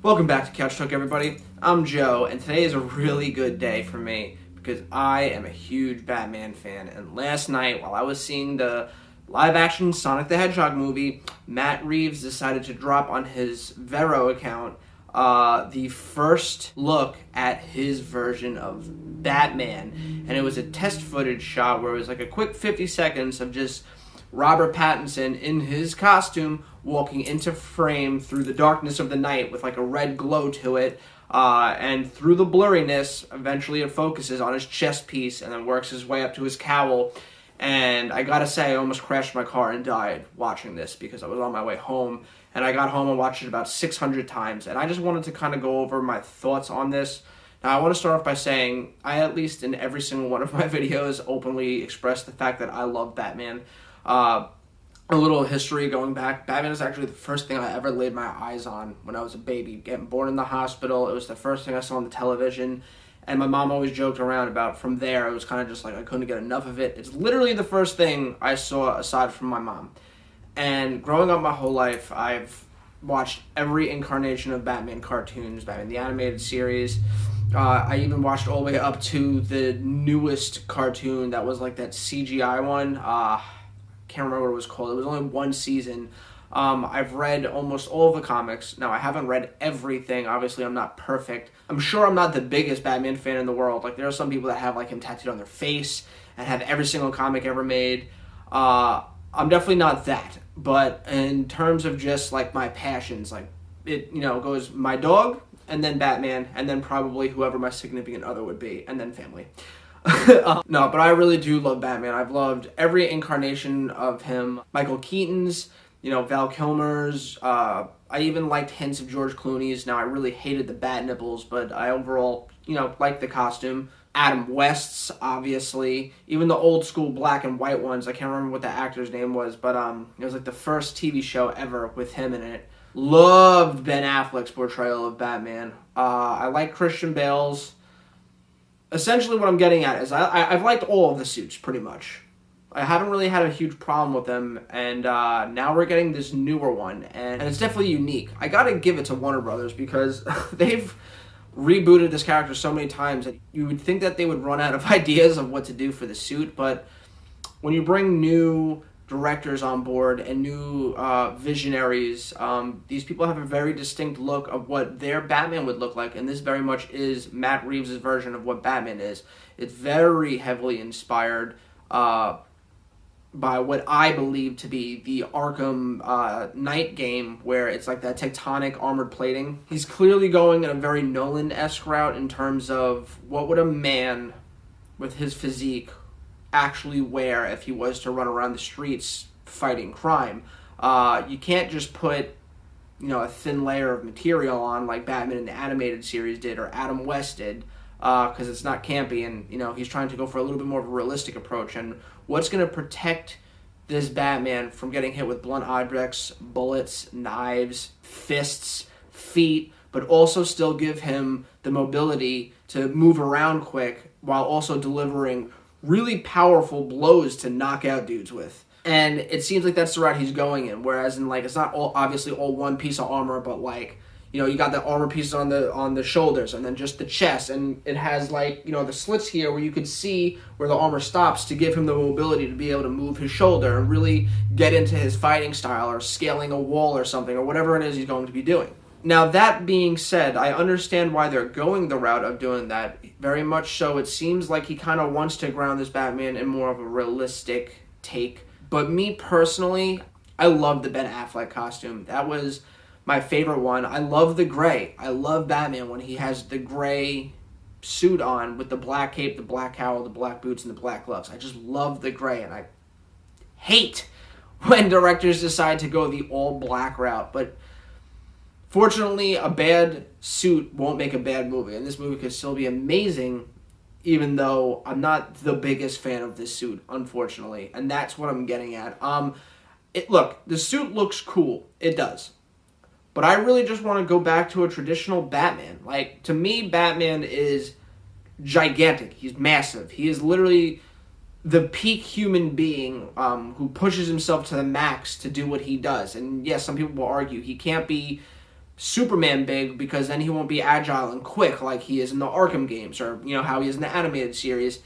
Welcome back to Couch Talk, everybody. I'm Joe, and today is a really good day for me because I am a huge Batman fan. And last night, while I was seeing the live-action Sonic the Hedgehog movie, Matt Reeves decided to drop on his Vero account the first look at his version of Batman. And it was a test footage shot where it was like a quick 50 seconds of just Robert Pattinson in his costume walking into frame through the darkness of the night with like a red glow to it, and through the blurriness, eventually it focuses on his chest piece and then works his way up to his cowl. And I gotta say, I almost crashed my car and died watching this because I was on my way home, and I got home and watched it about 600 times, and I just wanted to kind of go over my thoughts on this. Now, I want to start off by saying, I at least in every single one of my videos openly express the fact that I love Batman. A little history going back. Batman is actually the first thing I ever laid my eyes on when I was a baby. Getting born in the hospital, it was the first thing I saw on the television. And my mom always joked around about from there, it was kind of just like I couldn't get enough of it. It's literally the first thing I saw aside from my mom. And growing up my whole life, I've watched every incarnation of Batman cartoons, Batman the Animated Series. I even watched all the way up to the newest cartoon that was like that CGI one. Can't remember what it was called. It was only one season. I've read almost all of the comics. Now, I haven't read everything. Obviously, I'm not perfect. I'm sure I'm not the biggest Batman fan in the world. Like, there are some people that have like him tattooed on their face and have every single comic ever made. I'm definitely not that. But in terms of just like my passions, like it, goes my dog, and then Batman, and then probably whoever my significant other would be, and then family. No, but I really do love Batman. I've loved every incarnation of him. Michael Keaton's, Val Kilmer's. I even liked hints of George Clooney's. Now, I really hated the bat nipples, but I overall, liked the costume. Adam West's, obviously. Even the old school black and white ones. I can't remember what the actor's name was, but it was like the first TV show ever with him in it. Loved Ben Affleck's portrayal of Batman. I like Christian Bale's. Essentially what I'm getting at is I've liked all of the suits, pretty much. I haven't really had a huge problem with them, and now we're getting this newer one, and it's definitely unique. I gotta give it to Warner Brothers because they've rebooted this character so many times that you would think that they would run out of ideas of what to do for the suit, but when you bring new directors on board and new visionaries, these people have a very distinct look of what their Batman would look like, and this very much is Matt Reeves' version of what Batman is. It's very heavily inspired by what I believe to be the Arkham Knight game, where it's like that tectonic armored plating. He's clearly going in a very Nolan-esque route in terms of what would a man with his physique actually wear if he was to run around the streets fighting crime. You can't just put, a thin layer of material on like Batman in the animated series did or Adam West did, because it's not campy, and he's trying to go for a little bit more of a realistic approach. And what's going to protect this Batman from getting hit with blunt objects, bullets, knives, fists, feet, but also still give him the mobility to move around quick while also delivering really powerful blows to knock out dudes with. And it seems like that's the route he's going in, whereas in like it's not obviously all one piece of armor, but like you got the armor pieces on the shoulders and then just the chest, and it has like the slits here where you could see where the armor stops to give him the mobility to be able to move his shoulder and really get into his fighting style or scaling a wall or something or whatever it is he's going to be doing. Now, that being said, I understand why they're going the route of doing that. Very much so. It seems like he kind of wants to ground this Batman in more of a realistic take. But me personally, I love the Ben Affleck costume. That was my favorite one. I love the gray. I love Batman when he has the gray suit on with the black cape, the black cowl, the black boots, and the black gloves. I just love the gray, and I hate when directors decide to go the all-black route. But fortunately, a bad suit won't make a bad movie, and this movie could still be amazing, even though I'm not the biggest fan of this suit, unfortunately, and that's what I'm getting at. Look, the suit looks cool. It does. But I really just want to go back to a traditional Batman. Like, to me, Batman is gigantic. He's massive. He is literally the peak human being who pushes himself to the max to do what he does. And yes, some people will argue he can't be Superman big because then he won't be agile and quick like he is in the Arkham games, or how he is in the animated series.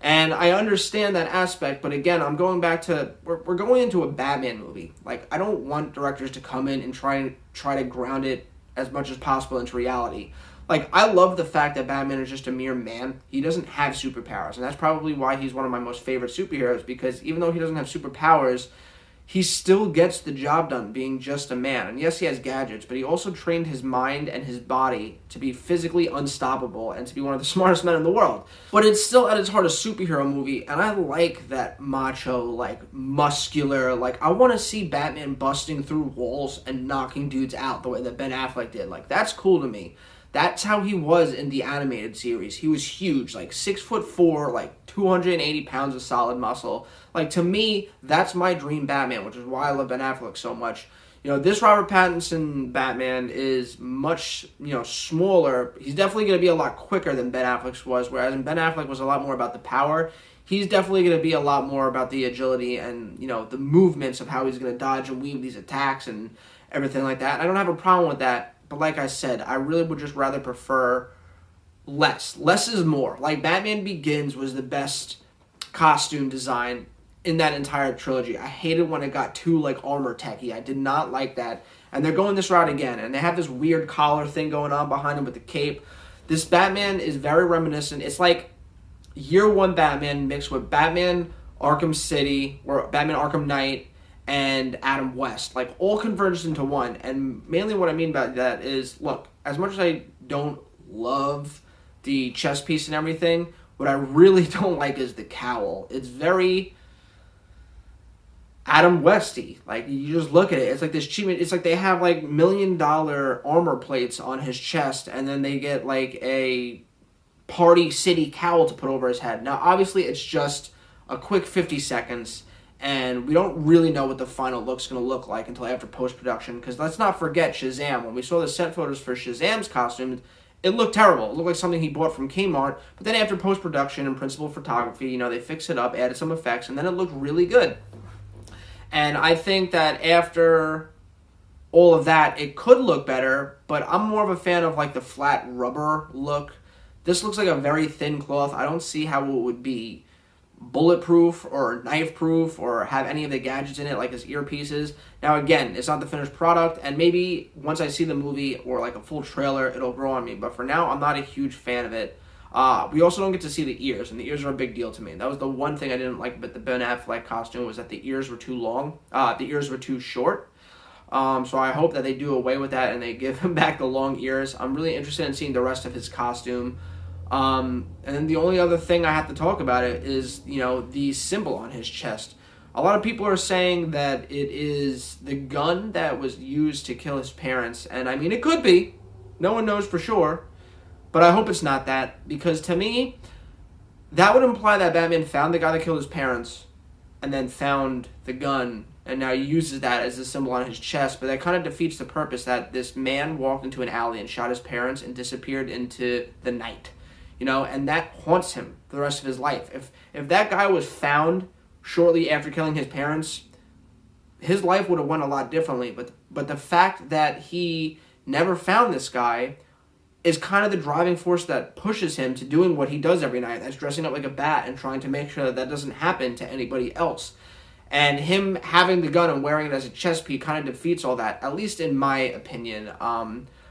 And I understand that aspect, but again, I'm going back to we're going into a Batman movie. Like, I don't want directors to come in and try to ground it as much as possible into reality. Like, I love the fact that Batman is just a mere man. He doesn't have superpowers, and that's probably why he's one of my most favorite superheroes, because even though he doesn't have superpowers, he still gets the job done being just a man. And yes, he has gadgets, but he also trained his mind and his body to be physically unstoppable and to be one of the smartest men in the world. But it's still at its heart a superhero movie, and I like that macho, like, muscular, like, I want to see Batman busting through walls and knocking dudes out the way that Ben Affleck did. Like, that's cool to me. That's how he was in the animated series. He was huge, like 6'4", like 280 pounds of solid muscle. Like, to me, that's my dream Batman, which is why I love Ben Affleck so much. This Robert Pattinson Batman is much, smaller. He's definitely going to be a lot quicker than Ben Affleck's was, whereas in Ben Affleck was a lot more about the power. He's definitely going to be a lot more about the agility and, the movements of how he's going to dodge and weave these attacks and everything like that. And I don't have a problem with that. But like I said, I really would just rather prefer less. Less is more. Like, Batman Begins was the best costume design in that entire trilogy. I hated when it got too, like, armor techy. I did not like that. And they're going this route again. And they have this weird collar thing going on behind him with the cape. This Batman is very reminiscent. It's like year one Batman mixed with Batman Arkham City, or Batman Arkham Knight, and Adam West, like, all converged into one. And mainly what I mean by that is, look, as much as I don't love the chest piece and everything, what I really don't like is the cowl. It's very Adam Westy. Like, you just look at it, it's like this cheap, it's like they have like $1 million armor plates on his chest, and then they get like a Party City cowl to put over his head. Now, obviously, it's just a quick 50 seconds, and we don't really know what the final look's going to look like until after post-production, because let's not forget Shazam. When we saw the set photos for Shazam's costume, it looked terrible. It looked like something he bought from Kmart, but then after post-production and principal photography, they fixed it up, added some effects, and then it looked really good. And I think that after all of that, it could look better, but I'm more of a fan of, like, the flat rubber look. This looks like a very thin cloth. I don't see how it would be bulletproof or knife proof or have any of the gadgets in it like his earpieces. Now, again, it's not the finished product, and maybe once I see the movie or like a full trailer, it'll grow on me, but for now, I'm not a huge fan of it. We also don't get to see the ears, and the ears are a big deal to me. That was the one thing I didn't like about the Ben Affleck costume, was that the ears were too long. The ears were too short. So I hope that they do away with that and they give him back the long ears. I'm really interested in seeing the rest of his costume. And then the only other thing I have to talk about it is, the symbol on his chest. A lot of people are saying that it is the gun that was used to kill his parents, and I mean, it could be. No one knows for sure, but I hope it's not that, because to me, that would imply that Batman found the guy that killed his parents, and then found the gun, and now he uses that as a symbol on his chest, but that kind of defeats the purpose that this man walked into an alley and shot his parents and disappeared into the night. And that haunts him for the rest of his life. If that guy was found shortly after killing his parents, his life would have went a lot differently. But the fact that he never found this guy is kind of the driving force that pushes him to doing what he does every night. That's dressing up like a bat and trying to make sure that doesn't happen to anybody else. And him having the gun and wearing it as a chest piece kind of defeats all that, at least in my opinion.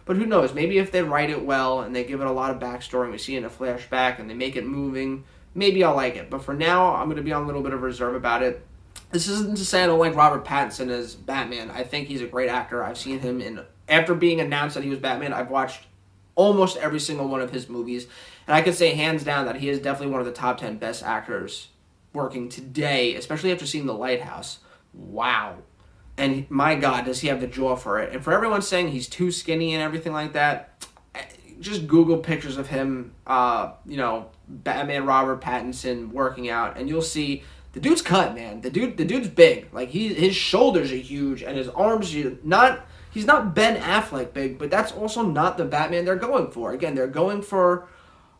But who knows? Maybe if they write it well and they give it a lot of backstory and we see it in a flashback and they make it moving, maybe I'll like it. But for now, I'm going to be on a little bit of reserve about it. This isn't to say I don't like Robert Pattinson as Batman. I think he's a great actor. I've seen him after being announced that he was Batman, I've watched almost every single one of his movies. And I can say hands down that he is definitely one of the top 10 best actors working today, especially after seeing The Lighthouse. Wow. And my God, does he have the jaw for it. And for everyone saying he's too skinny and everything like that, just Google pictures of him, Batman Robert Pattinson working out, and you'll see the dude's cut, man. The dude's big. Like, his shoulders are huge, and his arms, he's not Ben Affleck big, but that's also not the Batman they're going for. Again, they're going for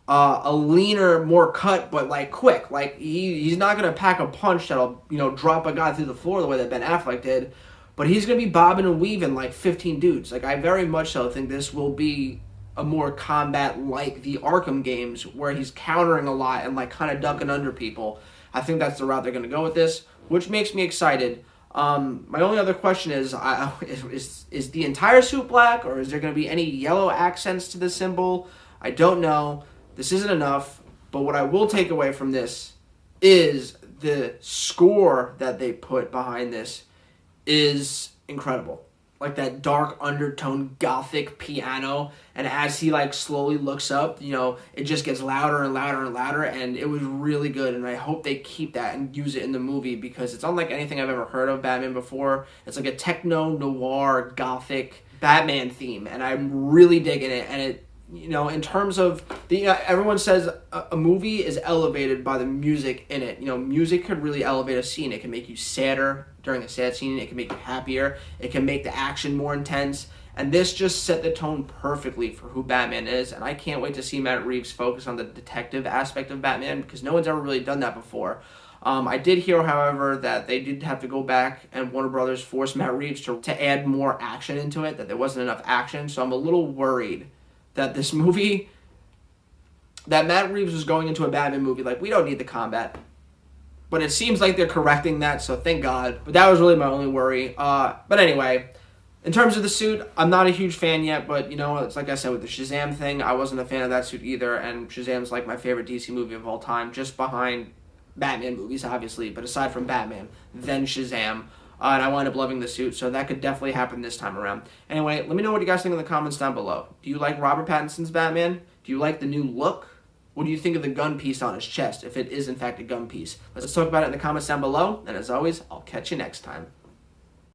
a leaner, more cut, but like quick. Like, he's not gonna pack a punch that'll drop a guy through the floor the way that Ben Affleck did. but he's going to be bobbing and weaving like 15 dudes. Like, I very much so think this will be a more combat like the Arkham games, where he's countering a lot and like kind of ducking under people. I think that's the route they're going to go with this, which makes me excited. My only other question is the entire suit black, or is there going to be any yellow accents to the symbol? I don't know. This isn't enough, but what I will take away from this is the score that they put behind this is incredible. Like that dark undertone gothic piano, and as he like slowly looks up, it just gets louder and louder and louder, and it was really good, and I hope they keep that and use it in the movie, because it's unlike anything I've ever heard of Batman before. It's like a techno noir gothic Batman theme, and I'm really digging it. And it, in terms of everyone says a movie is elevated by the music in it. Music could really elevate a scene. It can make you sadder during a sad scene. It can make you happier. It can make the action more intense. And this just set the tone perfectly for who Batman is. And I can't wait to see Matt Reeves focus on the detective aspect of Batman, because no one's ever really done that before. I did hear, however, that they did have to go back, and Warner Brothers forced Matt Reeves to add more action into it, that there wasn't enough action. So I'm a little worried that this movie, that Matt Reeves was going into a Batman movie like, we don't need the combat. But it seems like they're correcting that, so thank God. But that was really my only worry. But anyway, in terms of the suit, I'm not a huge fan yet, but it's like I said with the Shazam thing, I wasn't a fan of that suit either, and Shazam's like my favorite DC movie of all time, just behind Batman movies, obviously, but aside from Batman, then Shazam. And I wound up loving the suit, so that could definitely happen this time around. Anyway, let me know what you guys think in the comments down below. Do you like Robert Pattinson's Batman? Do you like the new look? What do you think of the gun piece on his chest, if it is in fact a gun piece? Let's talk about it in the comments down below, and as always, I'll catch you next time.